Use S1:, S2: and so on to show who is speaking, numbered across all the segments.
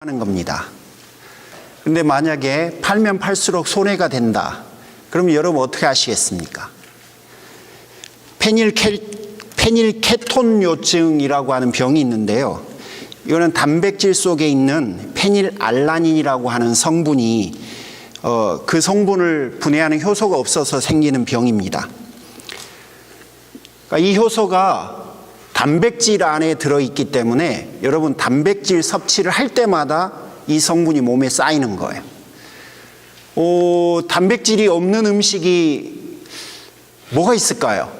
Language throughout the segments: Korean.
S1: 하는 겁니다. 근데 만약에 팔면 팔수록 손해가 된다. 그럼 여러분 어떻게 하시겠습니까? 페닐케톤요증이라고 하는 병이 있는데요. 이거는 단백질 속에 있는 페닐알라닌이라고 하는 성분이 그 성분을 분해하는 효소가 없어서 생기는 병입니다. 그러니까 이 효소가 단백질 안에 들어있기 때문에 여러분 단백질 섭취를 할 때마다 이 성분이 몸에 쌓이는 거예요. 단백질이 없는 음식이 뭐가 있을까요?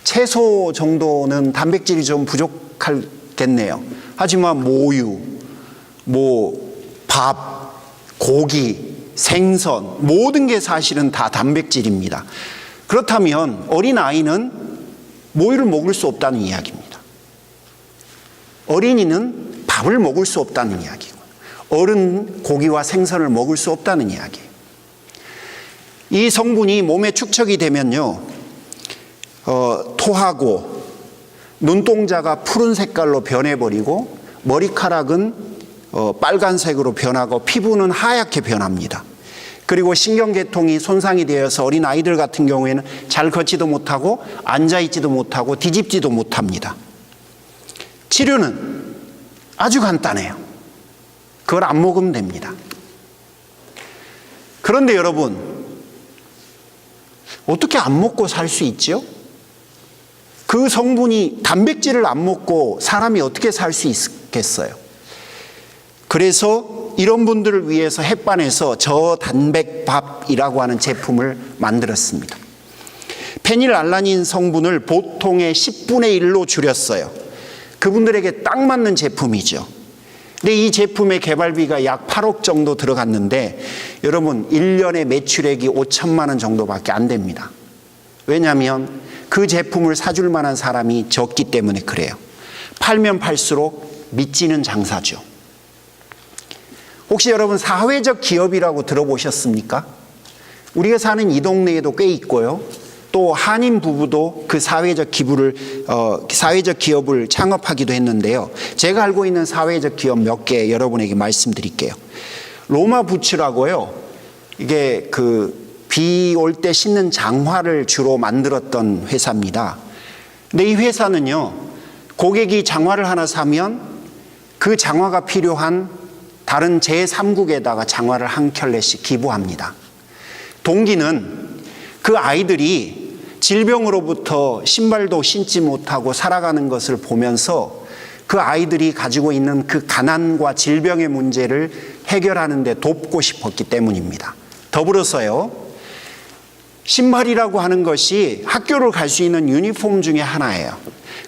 S1: 채소 정도는 단백질이 좀 부족하겠네요. 하지만 모유, 밥, 고기, 생선 모든 게 사실은 다 단백질입니다. 그렇다면 어린아이는 모유를 먹을 수 없다는 이야기입니다. 어린이는 밥을 먹을 수 없다는 이야기고 어른 고기와 생선을 먹을 수 없다는 이야기예요. 이 성분이 몸에 축적이 되면요, 토하고 눈동자가 푸른 색깔로 변해버리고 머리카락은 빨간색으로 변하고 피부는 하얗게 변합니다. 그리고 신경계통이 손상이 되어서 어린아이들 같은 경우에는 잘 걷지도 못하고 앉아있지도 못하고 뒤집지도 못합니다. 치료는 아주 간단해요. 그걸 안 먹으면 됩니다. 그런데 여러분, 어떻게 안 먹고 살 수 있죠? 그 성분이 단백질을 안 먹고 사람이 어떻게 살 수 있겠어요? 그래서 이런 분들을 위해서 햇반에서 저단백밥이라고 하는 제품을 만들었습니다. 페닐알라닌 성분을 보통의 10분의 1로 줄였어요. 그분들에게 딱 맞는 제품이죠. 근데 이 제품의 개발비가 약 8억 정도 들어갔는데 여러분 1년의 매출액이 5천만 원 정도밖에 안 됩니다. 왜냐하면 그 제품을 사줄 만한 사람이 적기 때문에 그래요. 팔면 팔수록 미치는 장사죠. 혹시 여러분 사회적 기업이라고 들어보셨습니까? 우리가 사는 이 동네에도 꽤 있고요. 또 한인 부부도 그 사회적 기업을 창업하기도 했는데요. 제가 알고 있는 사회적 기업 몇 개 여러분에게 말씀드릴게요. 로마 부츠라고요. 이게 비 올 때 신는 장화를 주로 만들었던 회사입니다. 근데 이 회사는요, 고객이 장화를 하나 사면 그 장화가 필요한 다른 제3국에다가 장화를 한 켤레씩 기부합니다. 동기는 그 아이들이 질병으로부터 신발도 신지 못하고 살아가는 것을 보면서 그 아이들이 가지고 있는 그 가난과 질병의 문제를 해결하는 데 돕고 싶었기 때문입니다. 더불어서요, 신발이라고 하는 것이 학교를 갈 수 있는 유니폼 중에 하나예요.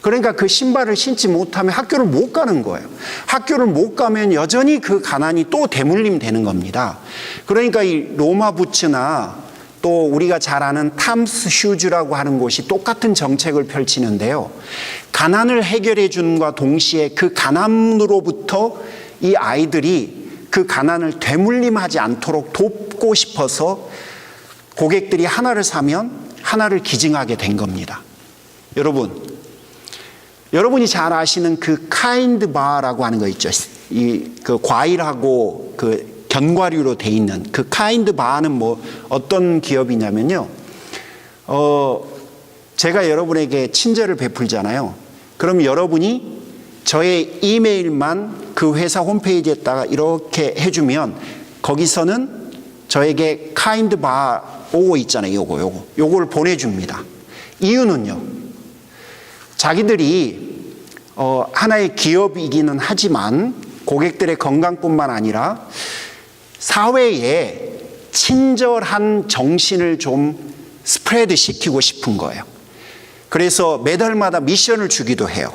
S1: 그러니까 그 신발을 신지 못하면 학교를 못 가는 거예요. 학교를 못 가면 여전히 그 가난이 또 대물림 되는 겁니다. 그러니까 이 로마 부츠나 또 우리가 잘 아는 탐스 슈즈라고 하는 곳이 똑같은 정책을 펼치는데요. 가난을 해결해 주는과 동시에 그 가난으로부터 이 아이들이 그 가난을 되물림하지 않도록 돕고 싶어서 고객들이 하나를 사면 하나를 기증하게 된 겁니다. 여러분이 잘 아시는 그 카인드 바라고 하는 거 있죠. 그 과일하고 그 견과류로 돼 있는 그 카인드 바는 어떤 기업이냐면요. 제가 여러분에게 친절을 베풀잖아요. 그럼 여러분이 저의 이메일만 그 회사 홈페이지에다가 이렇게 해주면 거기서는 저에게 카인드 바 오고 있잖아요. 요걸 보내줍니다. 이유는요, 자기들이 하나의 기업이기는 하지만 고객들의 건강뿐만 아니라 사회에 친절한 정신을 좀 스프레드 시키고 싶은 거예요. 그래서 매달마다 미션을 주기도 해요.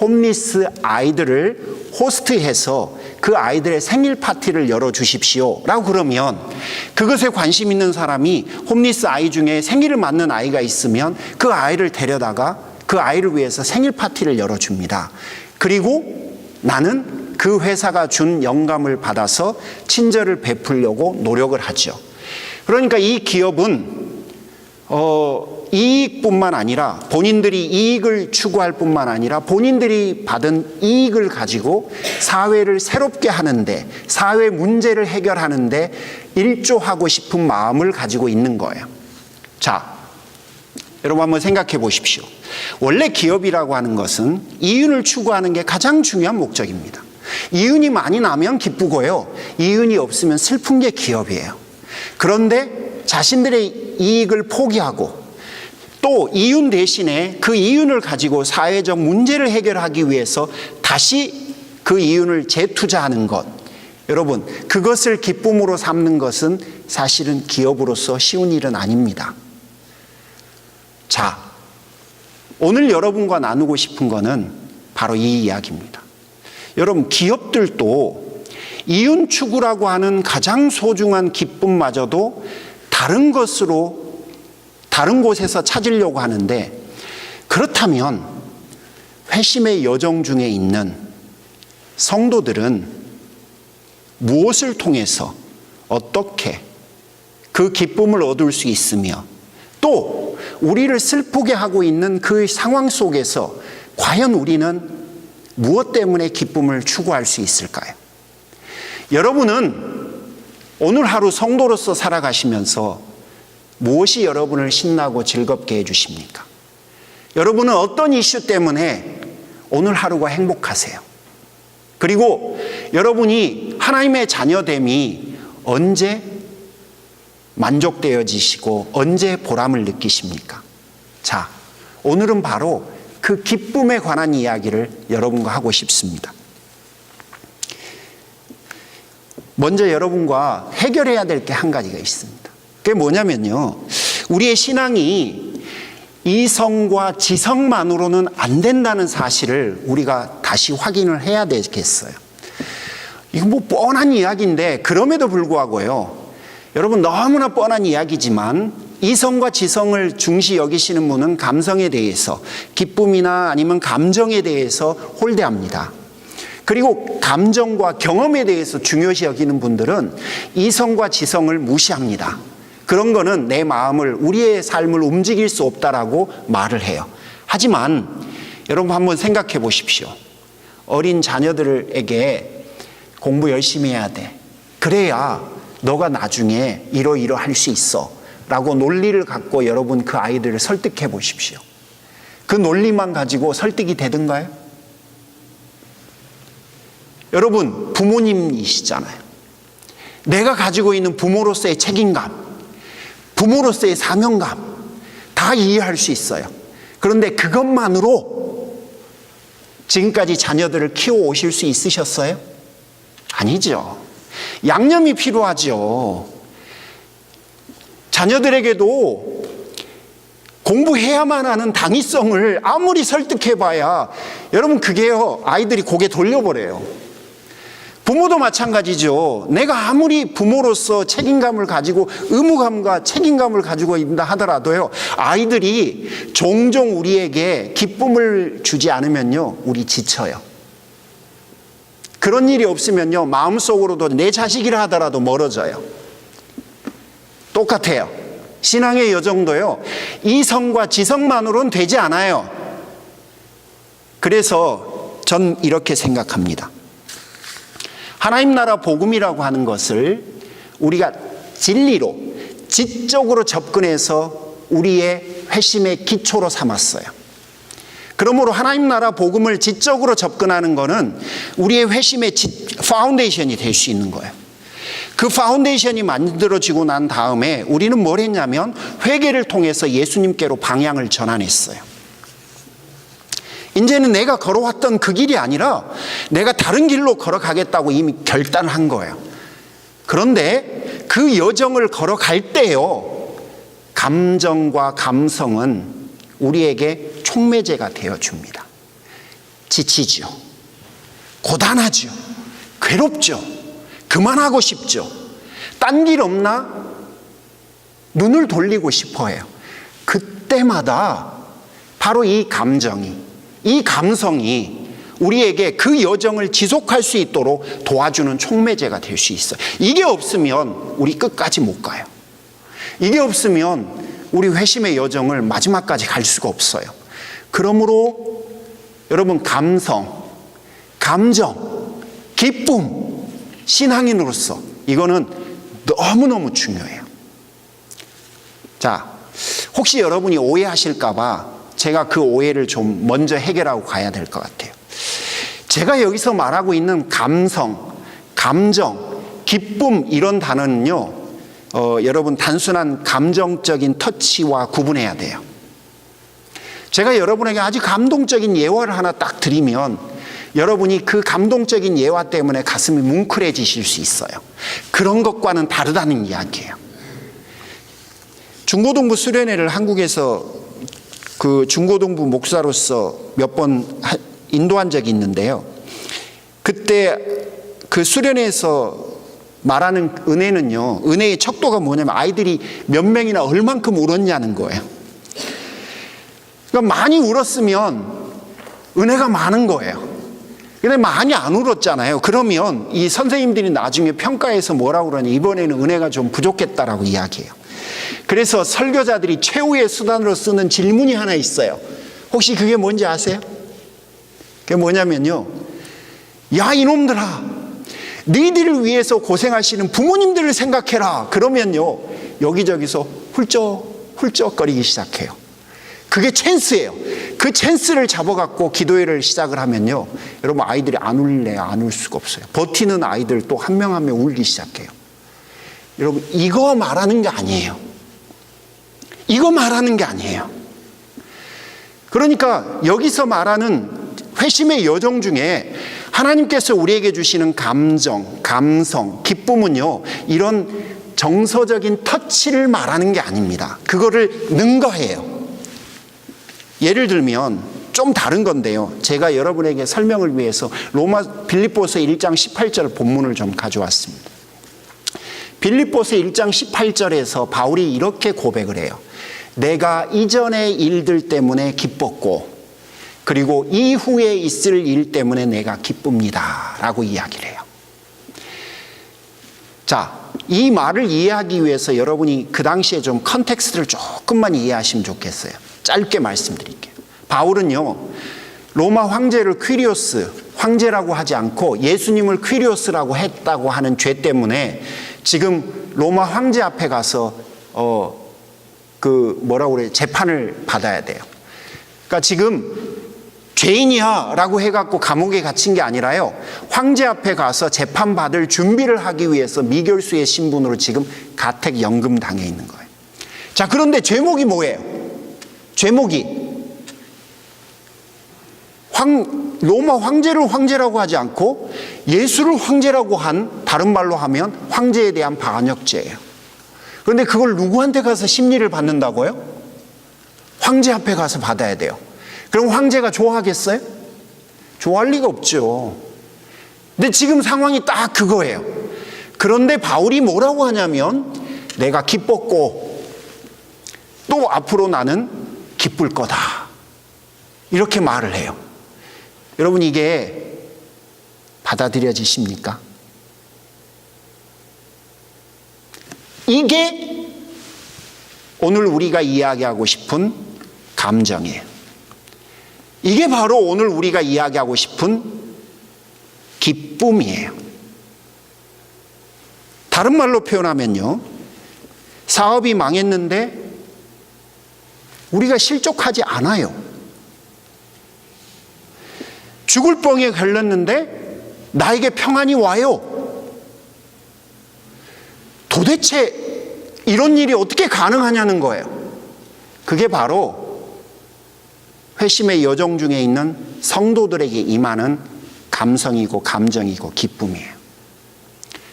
S1: 홈리스 아이들을 호스트해서 그 아이들의 생일 파티를 열어주십시오 라고 그러면 그것에 관심 있는 사람이 홈리스 아이 중에 생일을 맞는 아이가 있으면 그 아이를 데려다가 그 아이를 위해서 생일 파티를 열어줍니다. 그리고 나는 그 회사가 준 영감을 받아서 친절을 베풀려고 노력을 하죠. 그러니까 이 기업은 이익뿐만 아니라 본인들이 이익을 추구할 뿐만 아니라 본인들이 받은 이익을 가지고 사회를 새롭게 하는데, 사회 문제를 해결하는데 일조하고 싶은 마음을 가지고 있는 거예요. 자, 여러분 한번 생각해 보십시오. 원래 기업이라고 하는 것은 이윤을 추구하는 게 가장 중요한 목적입니다. 이윤이 많이 나면 기쁘고요, 이윤이 없으면 슬픈 게 기업이에요. 그런데 자신들의 이익을 포기하고 또 이윤 대신에 그 이윤을 가지고 사회적 문제를 해결하기 위해서 다시 그 이윤을 재투자하는 것, 여러분 그것을 기쁨으로 삼는 것은 사실은 기업으로서 쉬운 일은 아닙니다. 자, 오늘 여러분과 나누고 싶은 것은 바로 이 이야기입니다. 여러분, 기업들도 이윤 추구라고 하는 가장 소중한 기쁨마저도 다른 것으로, 다른 곳에서 찾으려고 하는데, 그렇다면 회심의 여정 중에 있는 성도들은 무엇을 통해서 어떻게 그 기쁨을 얻을 수 있으며, 또 우리를 슬프게 하고 있는 그 상황 속에서 과연 우리는 무엇 때문에 기쁨을 추구할 수 있을까요? 여러분은 오늘 하루 성도로서 살아가시면서 무엇이 여러분을 신나고 즐겁게 해주십니까? 여러분은 어떤 이슈 때문에 오늘 하루가 행복하세요? 그리고 여러분이 하나님의 자녀됨이 언제 만족되어지시고 언제 보람을 느끼십니까? 자, 오늘은 바로 그 기쁨에 관한 이야기를 여러분과 하고 싶습니다. 먼저 여러분과 해결해야 될 게 한 가지가 있습니다. 그게 뭐냐면요, 우리의 신앙이 이성과 지성만으로는 안 된다는 사실을 우리가 다시 확인을 해야 되겠어요. 이건 뭐 뻔한 이야기인데, 그럼에도 불구하고요, 여러분 너무나 뻔한 이야기지만 이성과 지성을 중시 여기시는 분은 감성에 대해서, 기쁨이나 아니면 감정에 대해서 홀대합니다. 그리고 감정과 경험에 대해서 중요시 여기는 분들은 이성과 지성을 무시합니다. 그런 거는 내 마음을, 우리의 삶을 움직일 수 없다라고 말을 해요. 하지만 여러분 한번 생각해 보십시오. 어린 자녀들에게 공부 열심히 해야 돼, 그래야 너가 나중에 이러이러할 수 있어 라고 논리를 갖고 여러분 그 아이들을 설득해 보십시오. 그 논리만 가지고 설득이 되던가요? 여러분 부모님이시잖아요. 내가 가지고 있는 부모로서의 책임감, 부모로서의 사명감 다 이해할 수 있어요. 그런데 그것만으로 지금까지 자녀들을 키워오실 수 있으셨어요? 아니죠. 양념이 필요하죠. 자녀들에게도 공부해야만 하는 당위성을 아무리 설득해봐야 여러분 그게요, 아이들이 고개 돌려버려요. 부모도 마찬가지죠. 내가 아무리 부모로서 책임감을 가지고 의무감과 책임감을 가지고 있다 하더라도요, 아이들이 종종 우리에게 기쁨을 주지 않으면요, 우리 지쳐요. 그런 일이 없으면요, 마음속으로도 내 자식이라 하더라도 멀어져요. 똑같아요. 신앙의 여정도요, 이성과 지성만으로는 되지 않아요. 그래서 전 이렇게 생각합니다. 하나님 나라 복음이라고 하는 것을 우리가 진리로, 지적으로 접근해서 우리의 회심의 기초로 삼았어요. 그러므로 하나님 나라 복음을 지적으로 접근하는 것은 우리의 회심의 파운데이션이 될 수 있는 거예요. 그 파운데이션이 만들어지고 난 다음에 우리는 뭘 했냐면 회개를 통해서 예수님께로 방향을 전환했어요. 이제는 내가 걸어왔던 그 길이 아니라 내가 다른 길로 걸어가겠다고 이미 결단한 거예요. 그런데 그 여정을 걸어갈 때요, 감정과 감성은 우리에게 촉매제가 되어줍니다. 지치죠. 고단하죠. 괴롭죠. 그만하고 싶죠. 딴 길 없나? 눈을 돌리고 싶어 해요. 그때마다 바로 이 감정이, 이 감성이 우리에게 그 여정을 지속할 수 있도록 도와주는 촉매제가 될 수 있어요. 이게 없으면 우리 끝까지 못 가요. 이게 없으면 우리 회심의 여정을 마지막까지 갈 수가 없어요. 그러므로 여러분, 감성, 감정, 기쁨, 신앙인으로서 이거는 너무너무 중요해요. 자, 혹시 여러분이 오해하실까봐 제가 그 오해를 좀 먼저 해결하고 가야 될 것 같아요. 제가 여기서 말하고 있는 감성, 감정, 기쁨 이런 단어는요, 여러분 단순한 감정적인 터치와 구분해야 돼요. 제가 여러분에게 아주 감동적인 예화를 하나 딱 드리면 여러분이 그 감동적인 예화 때문에 가슴이 뭉클해지실 수 있어요. 그런 것과는 다르다는 이야기예요. 중고등부 수련회를 한국에서 그 중고등부 목사로서 몇 번 인도한 적이 있는데요. 그때 그 수련회에서 말하는 은혜는요, 은혜의 척도가 뭐냐면 아이들이 몇 명이나 얼만큼 울었냐는 거예요. 그러니까 많이 울었으면 은혜가 많은 거예요. 근데 많이 안 울었잖아요. 그러면 이 선생님들이 나중에 평가해서 뭐라고 그러냐, 이번에는 은혜가 좀 부족했다라고 이야기해요. 그래서 설교자들이 최후의 수단으로 쓰는 질문이 하나 있어요. 혹시 그게 뭔지 아세요? 그게 뭐냐면요, 야 이놈들아, 너희들을 위해서 고생하시는 부모님들을 생각해라. 그러면요, 여기저기서 훌쩍훌쩍거리기 시작해요. 그게 찬스예요. 그 찬스를 잡아갖고 기도회를 시작을 하면요, 여러분 아이들이 안 울래요? 안 울 수가 없어요. 버티는 아이들 또 한 명 한 명 울기 시작해요. 여러분, 이거 말하는 게 아니에요. 이거 말하는 게 아니에요. 그러니까 여기서 말하는 회심의 여정 중에 하나님께서 우리에게 주시는 감정, 감성, 기쁨은요, 이런 정서적인 터치를 말하는 게 아닙니다. 그거를 능가해요. 예를 들면 좀 다른 건데요, 제가 여러분에게 설명을 위해서 빌립보서 1장 18절 본문을 좀 가져왔습니다. 빌립보서 1장 18절에서 바울이 이렇게 고백을 해요. 내가 이전의 일들 때문에 기뻤고 그리고 이후에 있을 일 때문에 내가 기쁩니다 라고 이야기를 해요. 자, 이 말을 이해하기 위해서 여러분이 그 당시에 좀 컨텍스트를 조금만 이해하시면 좋겠어요. 짧게 말씀드릴게요. 바울은요, 로마 황제를 퀴리오스 황제라고 하지 않고 예수님을 퀴리오스라고 했다고 하는 죄 때문에 지금 로마 황제 앞에 가서 재판을 받아야 돼요. 그러니까 지금 죄인이야 라고 해갖고 감옥에 갇힌 게 아니라요, 황제 앞에 가서 재판받을 준비를 하기 위해서 미결수의 신분으로 지금 가택연금 당해 있는 거예요. 자, 그런데 죄목이 뭐예요? 죄목이 로마 황제를 황제라고 하지 않고 예수를 황제라고 한, 다른 말로 하면 황제에 대한 반역죄예요. 그런데 그걸 누구한테 가서 심리를 받는다고요? 황제 앞에 가서 받아야 돼요. 그럼 황제가 좋아하겠어요? 좋아할 리가 없죠. 근데 지금 상황이 딱 그거예요. 그런데 바울이 뭐라고 하냐면 내가 기뻤고 또 앞으로 나는 기쁠 거다, 이렇게 말을 해요. 여러분, 이게 받아들여지십니까? 이게 오늘 우리가 이야기하고 싶은 감정이에요. 이게 바로 오늘 우리가 이야기하고 싶은 기쁨이에요. 다른 말로 표현하면요, 사업이 망했는데 우리가 실족하지 않아요. 죽을 뻥에 걸렸는데 나에게 평안이 와요. 도대체 이런 일이 어떻게 가능하냐는 거예요. 그게 바로 회심의 여정 중에 있는 성도들에게 임하는 감성이고 감정이고 기쁨이에요.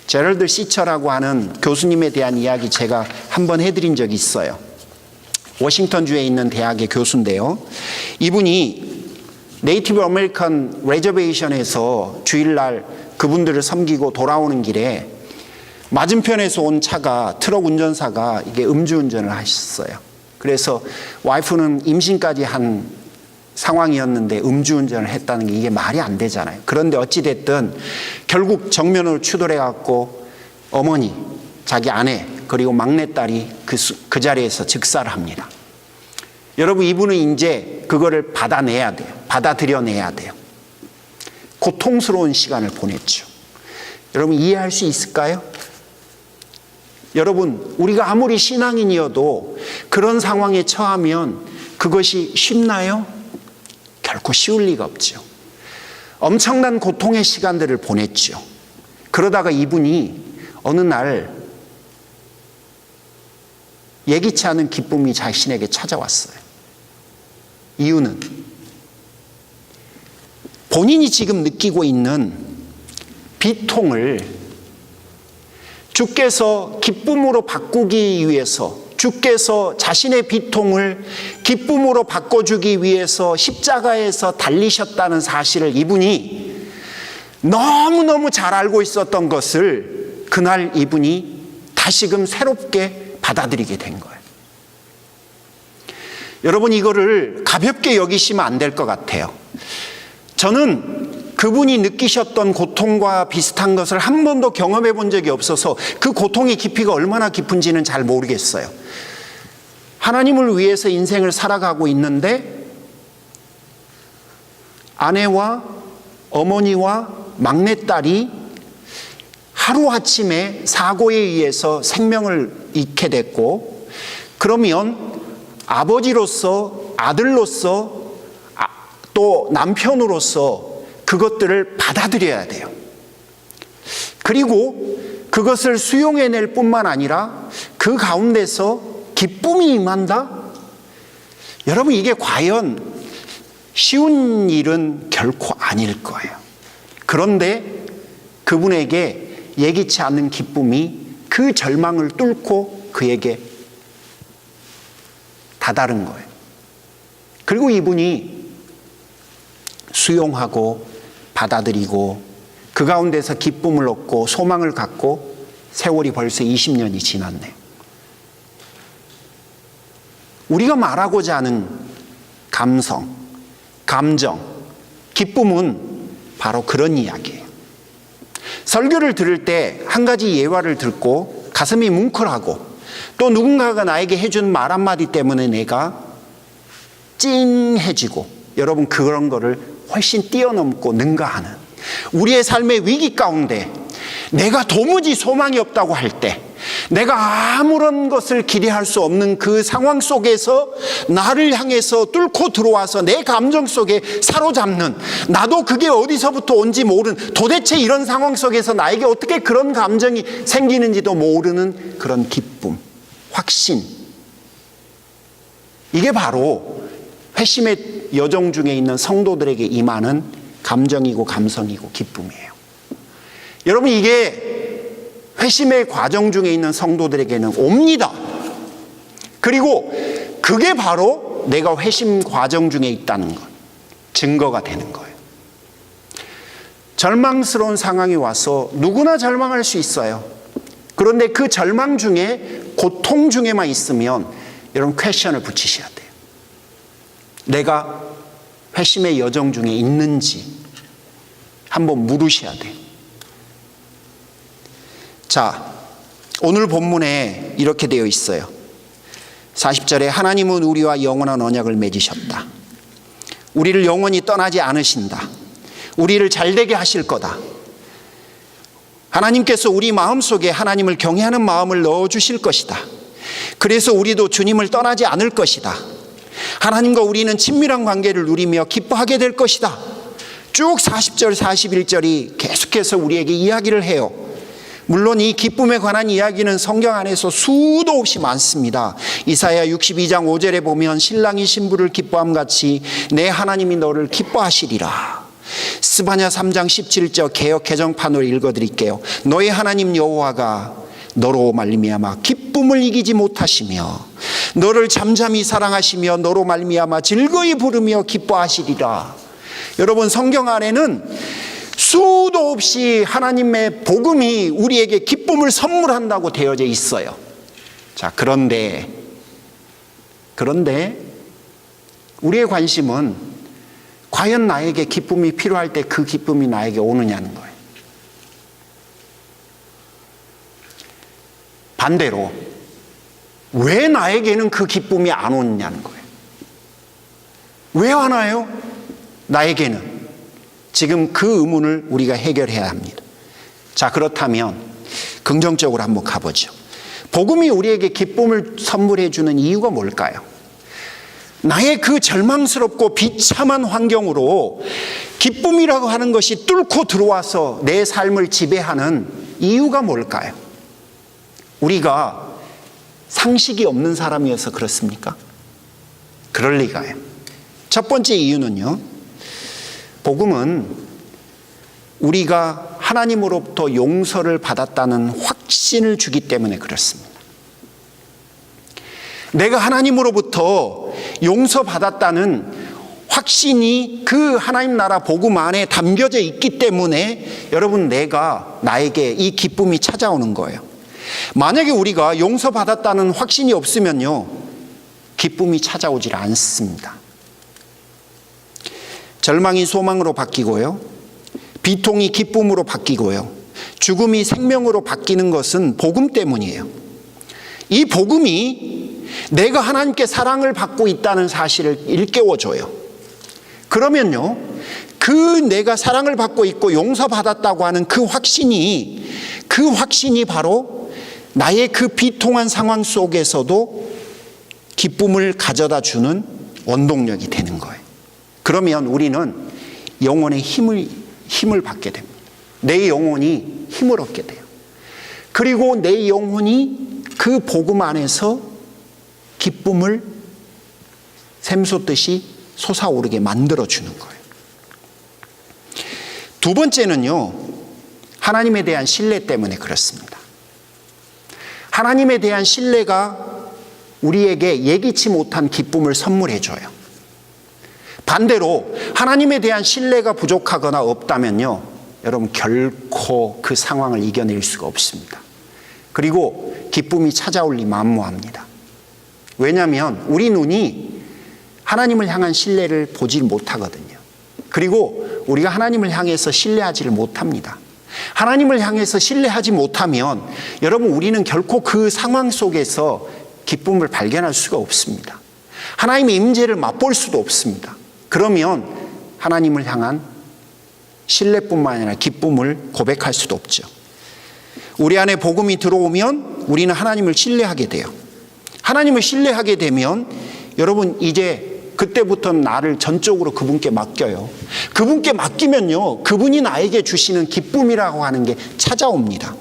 S1: 제럴드 시처라고 하는 교수님에 대한 이야기 제가 한번 해드린 적이 있어요. 워싱턴주에 있는 대학의 교수인데요, 이분이 네이티브 아메리칸 레저베이션에서 주일날 그분들을 섬기고 돌아오는 길에 맞은편에서 온 차가, 트럭 운전사가 이게 음주운전을 하셨어요. 그래서 와이프는 임신까지 한 상황이었는데 음주운전을 했다는 게 이게 말이 안 되잖아요. 그런데 어찌됐든 결국 정면으로 추돌해 갖고 어머니, 자기 아내, 그리고 막내딸이 그 자리에서 즉사를 합니다. 여러분, 이분은 이제 그거를 받아내야 돼요. 받아들여내야 돼요. 고통스러운 시간을 보냈죠. 여러분, 이해할 수 있을까요? 여러분, 우리가 아무리 신앙인이어도 그런 상황에 처하면 그것이 쉽나요? 결코 쉬울 리가 없죠. 엄청난 고통의 시간들을 보냈죠. 그러다가 이분이 어느 날 예기치 않은 기쁨이 자신에게 찾아왔어요. 이유는 본인이 지금 느끼고 있는 비통을 주께서 기쁨으로 바꾸기 위해서, 주께서 자신의 비통을 기쁨으로 바꿔주기 위해서 십자가에서 달리셨다는 사실을 이분이 너무너무 잘 알고 있었던 것을 그날 이분이 다시금 새롭게 받아들이게 된 거예요. 여러분, 이거를 가볍게 여기시면 안 될 것 같아요. 저는 그분이 느끼셨던 고통과 비슷한 것을 한 번도 경험해 본 적이 없어서 그 고통의 깊이가 얼마나 깊은지는 잘 모르겠어요. 하나님을 위해서 인생을 살아가고 있는데 아내와 어머니와 막내딸이 하루아침에 사고에 의해서 생명을 잃게 됐고, 그러면 아버지로서, 아들로서, 또 남편으로서 그것들을 받아들여야 돼요. 그리고 그것을 수용해낼 뿐만 아니라 그 가운데서 기쁨이 임한다? 여러분, 이게 과연 쉬운 일은 결코 아닐 거예요. 그런데 그분에게 예기치 않은 기쁨이 그 절망을 뚫고 그에게 다다른 거예요. 그리고 이분이 수용하고 받아들이고 그 가운데서 기쁨을 얻고 소망을 갖고 세월이 벌써 20년이 지났네요. 우리가 말하고자 하는 감성, 감정, 기쁨은 바로 그런 이야기예요. 설교를 들을 때 한 가지 예화를 듣고 가슴이 뭉클하고 또 누군가가 나에게 해준 말 한마디 때문에 내가 찡해지고, 여러분, 그런 거를 훨씬 뛰어넘고 능가하는, 우리의 삶의 위기 가운데 내가 도무지 소망이 없다고 할 때, 내가 아무런 것을 기대할 수 없는 그 상황 속에서 나를 향해서 뚫고 들어와서 내 감정 속에 사로잡는, 나도 그게 어디서부터 온지 모르는, 도대체 이런 상황 속에서 나에게 어떻게 그런 감정이 생기는지도 모르는 그런 기쁨, 확신, 이게 바로 회심의 여정 중에 있는 성도들에게 임하는 감정이고 감성이고 기쁨이에요. 여러분, 이게 회심의 과정 중에 있는 성도들에게는 옵니다. 그리고 그게 바로 내가 회심 과정 중에 있다는 것, 증거가 되는 거예요. 절망스러운 상황이 와서 누구나 절망할 수 있어요. 그런데 그 절망 중에, 고통 중에만 있으면 여러분, 퀘션을 붙이셔야 돼요. 내가 회심의 여정 중에 있는지 한번 물으셔야 돼요. 자, 오늘 본문에 이렇게 되어 있어요. 40절에 하나님은 우리와 영원한 언약을 맺으셨다. 우리를 영원히 떠나지 않으신다. 우리를 잘되게 하실 거다. 하나님께서 우리 마음속에 하나님을 경외하는 마음을 넣어주실 것이다. 그래서 우리도 주님을 떠나지 않을 것이다. 하나님과 우리는 친밀한 관계를 누리며 기뻐하게 될 것이다. 쭉 40절, 41절이 계속해서 우리에게 이야기를 해요. 물론 이 기쁨에 관한 이야기는 성경 안에서 수도 없이 많습니다. 이사야 62장 5절에 보면 신랑이 신부를 기뻐함 같이 내 하나님이 너를 기뻐하시리라. 스바냐 3장 17절 개역 개정판으로 읽어드릴게요. 너의 하나님 여호와가 너로 말미암아 기쁨을 이기지 못하시며 너를 잠잠히 사랑하시며 너로 말미암아 즐거이 부르며 기뻐하시리라. 여러분, 성경 안에는 수도 없이 하나님의 복음이 우리에게 기쁨을 선물한다고 되어져 있어요. 자, 그런데 우리의 관심은 과연 나에게 기쁨이 필요할 때 그 기쁨이 나에게 오느냐는 거예요. 반대로 왜 나에게는 그 기쁨이 안 오느냐는 거예요. 왜 하나요? 나에게는. 지금 그 의문을 우리가 해결해야 합니다. 자, 그렇다면 긍정적으로 한번 가보죠. 복음이 우리에게 기쁨을 선물해 주는 이유가 뭘까요? 나의 그 절망스럽고 비참한 환경으로 기쁨이라고 하는 것이 뚫고 들어와서 내 삶을 지배하는 이유가 뭘까요? 우리가 상식이 없는 사람이어서 그렇습니까? 그럴 리가요. 첫 번째 이유는요, 복음은 우리가 하나님으로부터 용서를 받았다는 확신을 주기 때문에 그렇습니다. 내가 하나님으로부터 용서받았다는 확신이 그 하나님 나라 복음 안에 담겨져 있기 때문에 여러분, 나에게 이 기쁨이 찾아오는 거예요. 만약에 우리가 용서받았다는 확신이 없으면요, 기쁨이 찾아오질 않습니다. 절망이 소망으로 바뀌고요, 비통이 기쁨으로 바뀌고요, 죽음이 생명으로 바뀌는 것은 복음 때문이에요. 이 복음이 내가 하나님께 사랑을 받고 있다는 사실을 일깨워줘요. 그러면요, 그 내가 사랑을 받고 있고 용서받았다고 하는 그 확신이 바로 나의 그 비통한 상황 속에서도 기쁨을 가져다 주는 원동력이 되는 거예요. 그러면 우리는 영혼의 힘을 받게 됩니다. 내 영혼이 힘을 얻게 돼요. 그리고 내 영혼이 그 복음 안에서 기쁨을 샘솟듯이 솟아오르게 만들어주는 거예요. 두 번째는요, 하나님에 대한 신뢰 때문에 그렇습니다. 하나님에 대한 신뢰가 우리에게 예기치 못한 기쁨을 선물해줘요. 반대로 하나님에 대한 신뢰가 부족하거나 없다면요, 여러분 결코 그 상황을 이겨낼 수가 없습니다. 그리고 기쁨이 찾아올 리 만무합니다. 왜냐하면 우리 눈이 하나님을 향한 신뢰를 보지 못하거든요. 그리고 우리가 하나님을 향해서 신뢰하지를 못합니다. 하나님을 향해서 신뢰하지 못하면 여러분, 우리는 결코 그 상황 속에서 기쁨을 발견할 수가 없습니다. 하나님의 임재를 맛볼 수도 없습니다. 그러면 하나님을 향한 신뢰뿐만 아니라 기쁨을 고백할 수도 없죠. 우리 안에 복음이 들어오면 우리는 하나님을 신뢰하게 돼요. 하나님을 신뢰하게 되면 여러분, 이제 그때부터는 나를 전적으로 그분께 맡겨요. 그분께 맡기면요, 그분이 나에게 주시는 기쁨이라고 하는 게 찾아옵니다.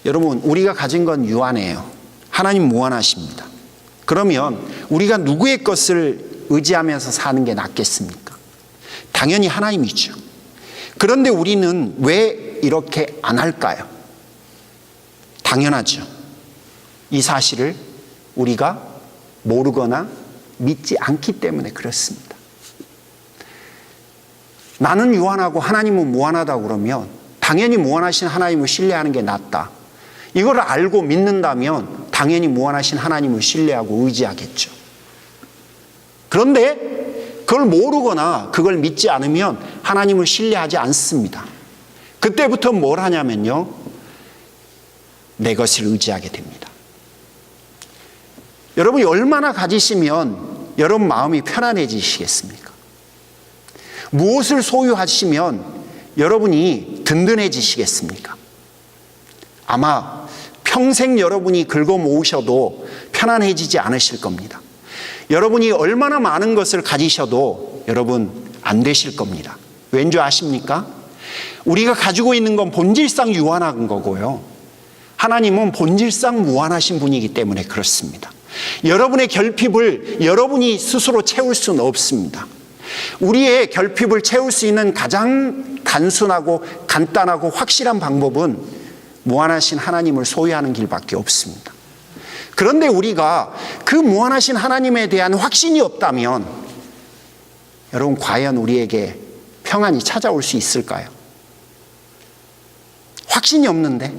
S1: 여러분, 우리가 가진 건 유한해요. 하나님 무한하십니다. 그러면 우리가 누구의 것을 의지하면서 사는 게 낫겠습니까? 당연히 하나님이죠. 그런데 우리는 왜 이렇게 안 할까요? 당연하죠. 이 사실을 우리가 모르거나 믿지 않기 때문에 그렇습니다. 나는 유한하고 하나님은 무한하다고 그러면 당연히 무한하신 하나님을 신뢰하는 게 낫다. 이걸 알고 믿는다면 당연히 무한하신 하나님을 신뢰하고 의지하겠죠. 그런데 그걸 모르거나 그걸 믿지 않으면 하나님을 신뢰하지 않습니다. 그때부터 뭘 하냐면요, 내 것을 의지하게 됩니다. 여러분이 얼마나 가지시면 여러분 마음이 편안해지시겠습니까? 무엇을 소유하시면 여러분이 든든해지시겠습니까? 아마 평생 여러분이 긁어 모으셔도 편안해지지 않으실 겁니다. 여러분이 얼마나 많은 것을 가지셔도 여러분 안 되실 겁니다. 왠 줄 아십니까? 우리가 가지고 있는 건 본질상 유한한 거고요, 하나님은 본질상 무한하신 분이기 때문에 그렇습니다. 여러분의 결핍을 여러분이 스스로 채울 수는 없습니다. 우리의 결핍을 채울 수 있는 가장 단순하고 간단하고 확실한 방법은 무한하신 하나님을 소유하는 길밖에 없습니다. 그런데 우리가 그 무한하신 하나님에 대한 확신이 없다면 여러분, 과연 우리에게 평안이 찾아올 수 있을까요? 확신이 없는데,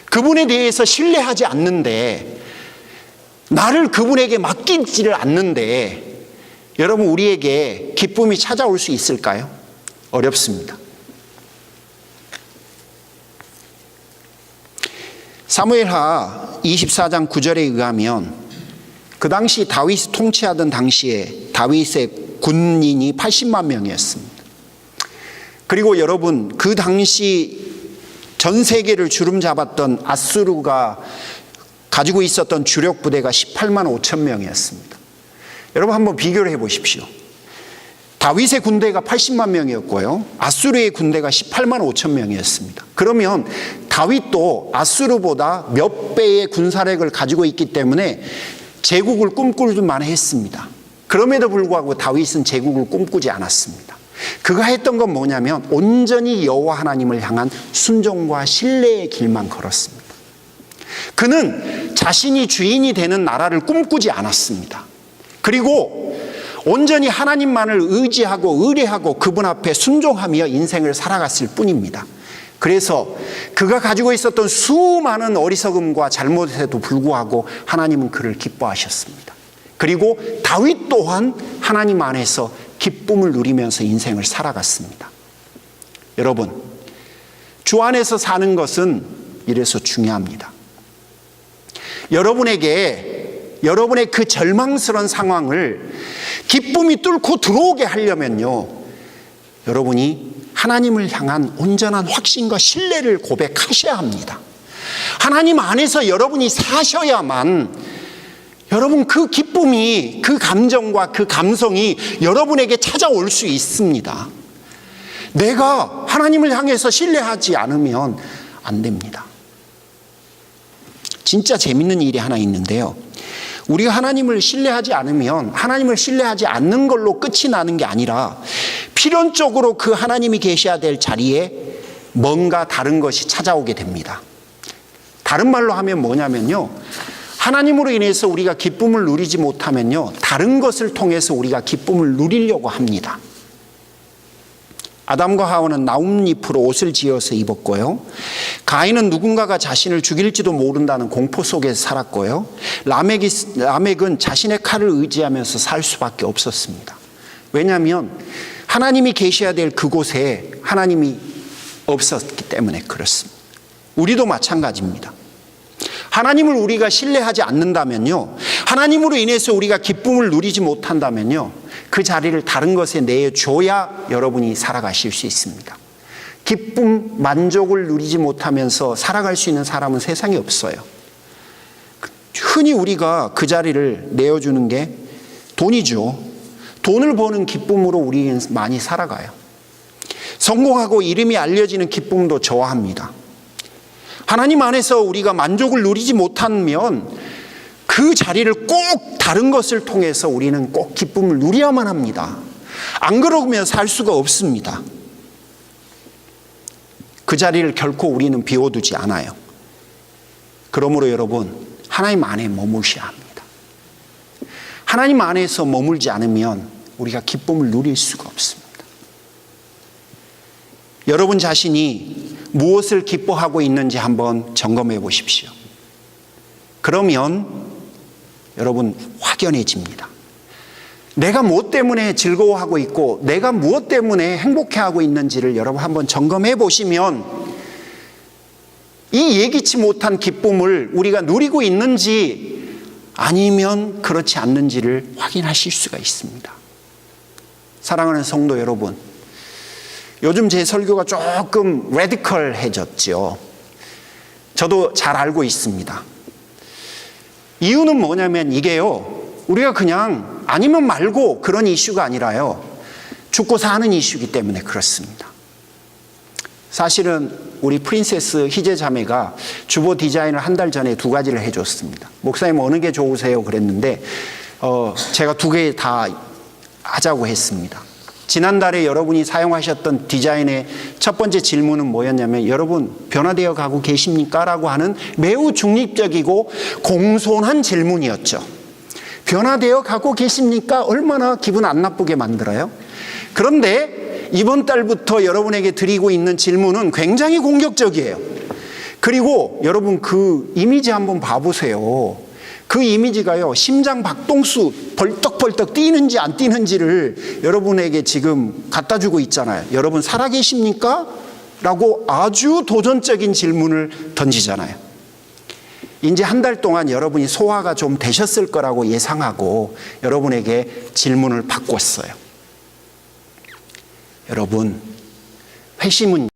S1: 그분에 대해서 신뢰하지 않는데, 나를 그분에게 맡기지를 않는데 여러분, 우리에게 기쁨이 찾아올 수 있을까요? 어렵습니다. 사무엘하 24장 9절에 의하면 그 당시 다윗이 통치하던 당시에 다윗의 군인이 80만 명이었습니다. 그리고 여러분, 그 당시 전 세계를 주름잡았던 아수르가 가지고 있었던 주력 부대가 18만 5천 명이었습니다. 여러분 한번 비교를 해 보십시오. 다윗의 군대가 80만 명이었고요, 아수르의 군대가 18만 5천 명이었습니다. 그러면 다윗도 아수르보다 몇 배의 군사력을 가지고 있기 때문에 제국을 꿈꿀 만했습니다. 그럼에도 불구하고 다윗은 제국을 꿈꾸지 않았습니다. 그가 했던 건 뭐냐면 온전히 여호와 하나님을 향한 순종과 신뢰의 길만 걸었습니다. 그는 자신이 주인이 되는 나라를 꿈꾸지 않았습니다. 그리고 온전히 하나님만을 의지하고 의뢰하고 그분 앞에 순종하며 인생을 살아갔을 뿐입니다. 그래서 그가 가지고 있었던 수많은 어리석음과 잘못에도 불구하고 하나님은 그를 기뻐하셨습니다. 그리고 다윗 또한 하나님 안에서 기쁨을 누리면서 인생을 살아갔습니다. 여러분, 주 안에서 사는 것은 이래서 중요합니다. 여러분의 그 절망스러운 상황을 기쁨이 뚫고 들어오게 하려면요, 여러분이 하나님을 향한 온전한 확신과 신뢰를 고백하셔야 합니다. 하나님 안에서 여러분이 사셔야만 여러분 그 기쁨이, 그 감정과 그 감성이 여러분에게 찾아올 수 있습니다. 내가 하나님을 향해서 신뢰하지 않으면 안 됩니다. 진짜 재밌는 일이 하나 있는데요, 우리가 하나님을 신뢰하지 않으면 하나님을 신뢰하지 않는 걸로 끝이 나는 게 아니라 필연적으로 그 하나님이 계셔야 될 자리에 뭔가 다른 것이 찾아오게 됩니다. 다른 말로 하면 뭐냐면요, 하나님으로 인해서 우리가 기쁨을 누리지 못하면요, 다른 것을 통해서 우리가 기쁨을 누리려고 합니다. 아담과 하와는 나뭇잎으로 옷을 지어서 입었고요, 가인은 누군가가 자신을 죽일지도 모른다는 공포 속에서 살았고요, 라멕은 자신의 칼을 의지하면서 살 수밖에 없었습니다. 왜냐하면 하나님이 계셔야 될 그곳에 하나님이 없었기 때문에 그렇습니다. 우리도 마찬가지입니다. 하나님을 우리가 신뢰하지 않는다면요, 하나님으로 인해서 우리가 기쁨을 누리지 못한다면요, 그 자리를 다른 것에 내줘야 여러분이 살아가실 수 있습니다. 기쁨, 만족을 누리지 못하면서 살아갈 수 있는 사람은 세상에 없어요. 흔히 우리가 그 자리를 내어주는 게 돈이죠. 돈을 버는 기쁨으로 우리는 많이 살아가요. 성공하고 이름이 알려지는 기쁨도 좋아합니다. 하나님 안에서 우리가 만족을 누리지 못하면 그 자리를 꼭 다른 것을 통해서 우리는 꼭 기쁨을 누려야만 합니다. 안 그러면 살 수가 없습니다. 그 자리를 결코 우리는 비워두지 않아요. 그러므로 여러분, 하나님 안에 머무셔야 합니다. 하나님 안에서 머물지 않으면 우리가 기쁨을 누릴 수가 없습니다. 여러분 자신이 무엇을 기뻐하고 있는지 한번 점검해 보십시오. 그러면 여러분 확연해집니다. 내가 무엇 때문에 즐거워하고 있고 내가 무엇 때문에 행복해하고 있는지를 여러분 한번 점검해 보시면 이 예기치 못한 기쁨을 우리가 누리고 있는지 아니면 그렇지 않는지를 확인하실 수가 있습니다. 사랑하는 성도 여러분, 요즘 제 설교가 조금 레디컬해졌죠. 저도 잘 알고 있습니다. 이유는 뭐냐면 이게요, 우리가 그냥 아니면 말고 그런 이슈가 아니라요, 죽고 사는 이슈이기 때문에 그렇습니다. 사실은 우리 프린세스 희재 자매가 주보 디자인을 한 달 전에 2가지를 해줬습니다. 목사님 어느 게 좋으세요? 그랬는데 제가 2개 다 하자고 했습니다. 지난달에 여러분이 사용하셨던 디자인의 첫 번째 질문은 뭐였냐면, 여러분 변화되어 가고 계십니까? 라고 하는 매우 중립적이고 공손한 질문이었죠. 변화되어 가고 계십니까? 얼마나 기분 안 나쁘게 만들어요. 그런데 이번 달부터 여러분에게 드리고 있는 질문은 굉장히 공격적이에요. 그리고 여러분 그 이미지 한번 봐보세요. 그 이미지가요, 심장 박동수 벌떡벌떡 뛰는지 안 뛰는지를 여러분에게 지금 갖다 주고 있잖아요. 여러분 살아계십니까? 라고 아주 도전적인 질문을 던지잖아요. 이제 한 달 동안 여러분이 소화가 좀 되셨을 거라고 예상하고 여러분에게 질문을 바꿨어요. 여러분, 회심은